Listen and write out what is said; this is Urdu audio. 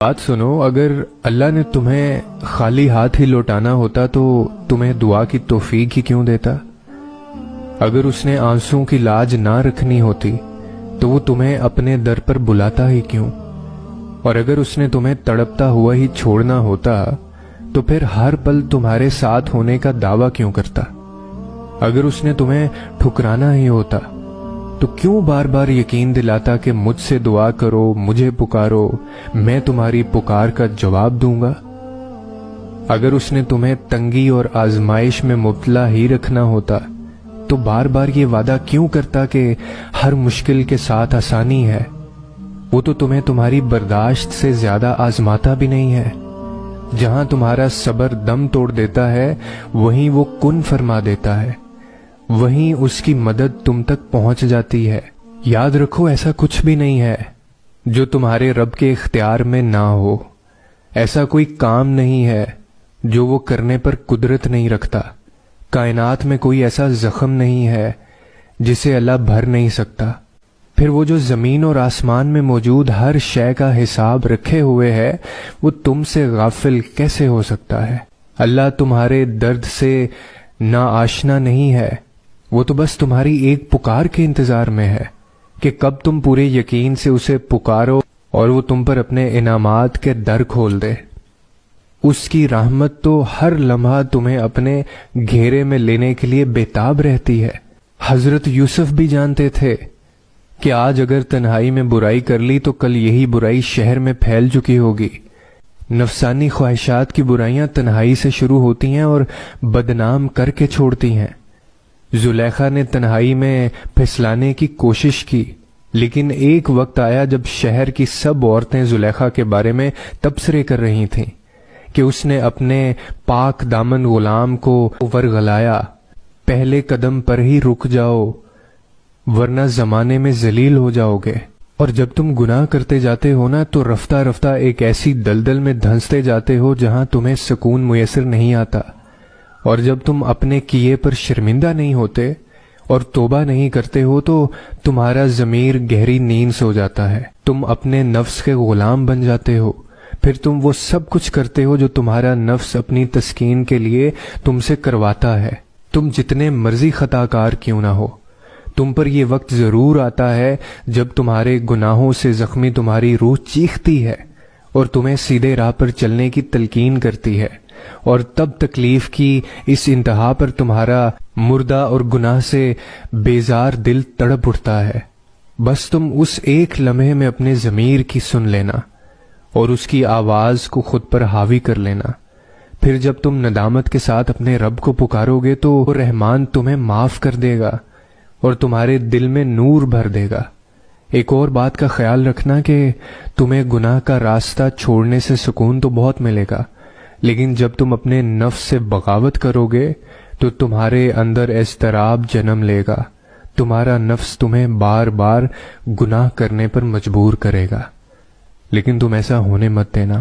بات سنو، اگر اللہ نے تمہیں خالی ہاتھ ہی لوٹانا ہوتا تو تمہیں دعا کی توفیق ہی کیوں دیتا؟ اگر اس نے آنسوں کی لاج نہ رکھنی ہوتی تو وہ تمہیں اپنے در پر بلاتا ہی کیوں؟ اور اگر اس نے تمہیں تڑپتا ہوا ہی چھوڑنا ہوتا تو پھر ہر پل تمہارے ساتھ ہونے کا دعویٰ کیوں کرتا؟ اگر اس نے تمہیں ٹھکرانا ہی ہوتا تو کیوں بار بار یقین دلاتا کہ مجھ سے دعا کرو، مجھے پکارو، میں تمہاری پکار کا جواب دوں گا؟ اگر اس نے تمہیں تنگی اور آزمائش میں مبتلا ہی رکھنا ہوتا تو بار بار یہ وعدہ کیوں کرتا کہ ہر مشکل کے ساتھ آسانی ہے؟ وہ تو تمہیں تمہاری برداشت سے زیادہ آزماتا بھی نہیں ہے۔ جہاں تمہارا صبر دم توڑ دیتا ہے وہیں وہ کن فرما دیتا ہے، وہیں اس کی مدد تم تک پہنچ جاتی ہے۔ یاد رکھو، ایسا کچھ بھی نہیں ہے جو تمہارے رب کے اختیار میں نہ ہو، ایسا کوئی کام نہیں ہے جو وہ کرنے پر قدرت نہیں رکھتا، کائنات میں کوئی ایسا زخم نہیں ہے جسے اللہ بھر نہیں سکتا۔ پھر وہ جو زمین اور آسمان میں موجود ہر شے کا حساب رکھے ہوئے ہے وہ تم سے غافل کیسے ہو سکتا ہے؟ اللہ تمہارے درد سے نا آشنا نہیں ہے، وہ تو بس تمہاری ایک پکار کے انتظار میں ہے کہ کب تم پورے یقین سے اسے پکارو اور وہ تم پر اپنے انعامات کے در کھول دے۔ اس کی رحمت تو ہر لمحہ تمہیں اپنے گھیرے میں لینے کے لیے بےتاب رہتی ہے۔ حضرت یوسف بھی جانتے تھے کہ آج اگر تنہائی میں برائی کر لی تو کل یہی برائی شہر میں پھیل چکی ہوگی۔ نفسانی خواہشات کی برائیاں تنہائی سے شروع ہوتی ہیں اور بدنام کر کے چھوڑتی ہیں۔ زلیخا نے تنہائی میں پھسلانے کی کوشش کی، لیکن ایک وقت آیا جب شہر کی سب عورتیں زلیخا کے بارے میں تبصرے کر رہی تھیں کہ اس نے اپنے پاک دامن غلام کو ورغلایا۔ پہلے قدم پر ہی رک جاؤ ورنہ زمانے میں ذلیل ہو جاؤ گے۔ اور جب تم گناہ کرتے جاتے ہو نا تو رفتہ رفتہ ایک ایسی دلدل میں دھنستے جاتے ہو جہاں تمہیں سکون میسر نہیں آتا۔ اور جب تم اپنے کیے پر شرمندہ نہیں ہوتے اور توبہ نہیں کرتے ہو تو تمہارا ضمیر گہری نیند سو جاتا ہے، تم اپنے نفس کے غلام بن جاتے ہو۔ پھر تم وہ سب کچھ کرتے ہو جو تمہارا نفس اپنی تسکین کے لیے تم سے کرواتا ہے۔ تم جتنے مرضی خطا کار کیوں نہ ہو، تم پر یہ وقت ضرور آتا ہے جب تمہارے گناہوں سے زخمی تمہاری روح چیختی ہے اور تمہیں سیدھے راہ پر چلنے کی تلقین کرتی ہے، اور تب تکلیف کی اس انتہا پر تمہارا مردہ اور گناہ سے بیزار دل تڑپ اٹھتا ہے۔ بس تم اس ایک لمحے میں اپنے ضمیر کی سن لینا اور اس کی آواز کو خود پر حاوی کر لینا۔ پھر جب تم ندامت کے ساتھ اپنے رب کو پکارو گے تو وہ رحمان تمہیں معاف کر دے گا اور تمہارے دل میں نور بھر دے گا۔ ایک اور بات کا خیال رکھنا کہ تمہیں گناہ کا راستہ چھوڑنے سے سکون تو بہت ملے گا، لیکن جب تم اپنے نفس سے بغاوت کرو گے تو تمہارے اندر اضطراب جنم لے گا، تمہارا نفس تمہیں بار بار گناہ کرنے پر مجبور کرے گا، لیکن تم ایسا ہونے مت دینا۔